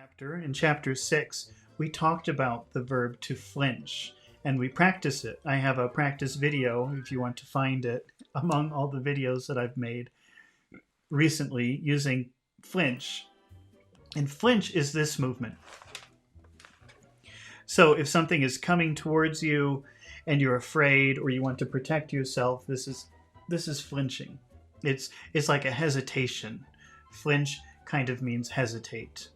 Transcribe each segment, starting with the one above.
chapter, in chapter 6, we talked about the verb to flinch, and we practice it. I have a practice video, if you want to find it, among all the videos that I've made recently using flinch. And flinch is this movement. So if something is coming towards you and you're afraid or you want to protect yourself, this is flinching. It's like a hesitation. Flinch kind of means hesitate.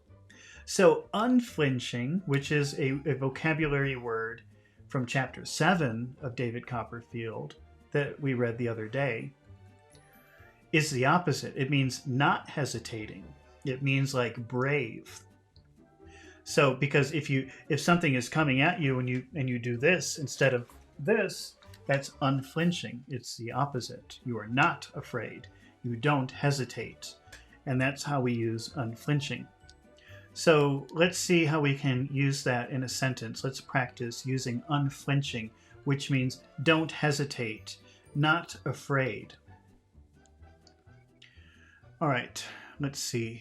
So unflinching, which is a vocabulary word from chapter 7 of David Copperfield that we read the other day, is the opposite. It means not hesitating. It means like brave. So because if something is coming at you and you do this instead of this, that's unflinching. It's the opposite. You are not afraid. You don't hesitate. And that's how we use unflinching. So let's see how we can use that in a sentence. Let's practice using unflinching, which means don't hesitate, not afraid. All right, let's see.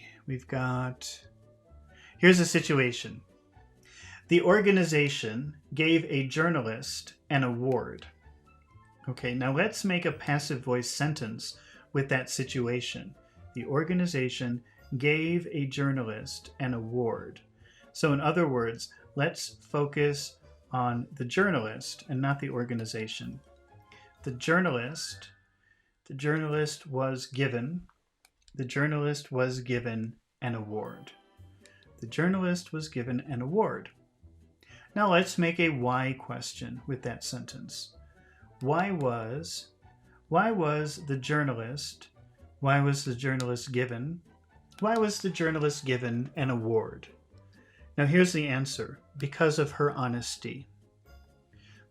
Here's a situation. The organization gave a journalist an award. Okay, now let's make a passive voice sentence with that situation. The organization gave a journalist an award. So in other words, let's focus on the journalist and not the organization. The journalist was given an award. The journalist was given an award. Now let's make a why question with that sentence. Why was the journalist given an award? Now here's the answer. Because of her honesty.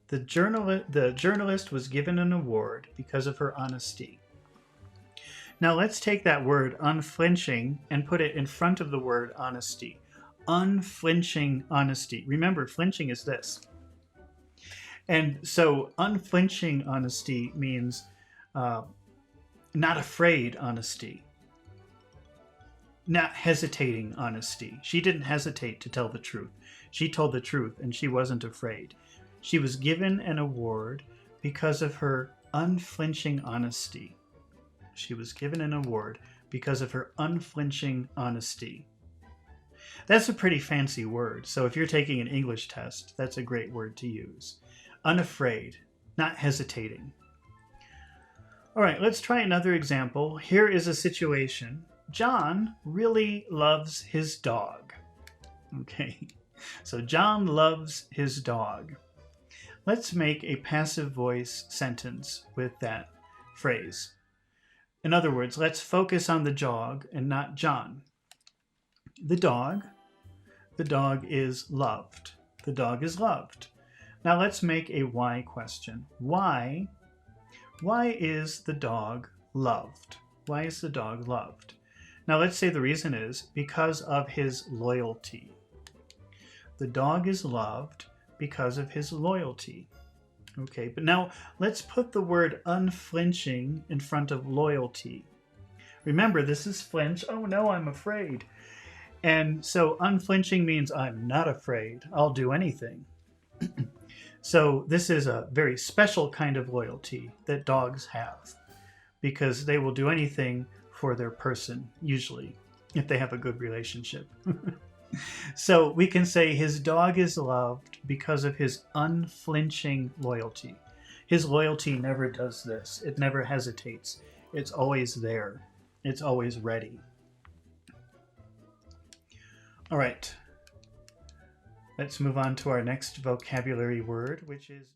The journalist was given an award because of her honesty. Now let's take that word unflinching and put it in front of the word honesty. Unflinching honesty. Remember, flinching is this. And so unflinching honesty means not afraid honesty. Not hesitating honesty. She didn't hesitate to tell the truth. She told the truth and she wasn't afraid. She was given an award because of her unflinching honesty. She was given an award because of her unflinching honesty. That's a pretty fancy word. So if you're taking an English test, that's a great word to use. Unafraid, not hesitating. All right, let's try another example. Here is a situation. John really loves his dog. Okay, so John loves his dog. Let's make a passive voice sentence with that phrase. In other words, let's focus on the dog and not John. The dog is loved. The dog is loved. Now let's make a why question. Why is the dog loved? Why is the dog loved? Now let's say the reason is because of his loyalty. The dog is loved because of his loyalty. Okay, but now let's put the word unflinching in front of loyalty. Remember, this is flinch. Oh no, I'm afraid. And so unflinching means I'm not afraid. I'll do anything. So this is a very special kind of loyalty that dogs have because they will do anything for their person, usually, if they have a good relationship. So we can say his dog is loved because of his unflinching loyalty. His loyalty never does this. It never hesitates. It's always there. It's always ready. All right. Let's move on to our next vocabulary word, which is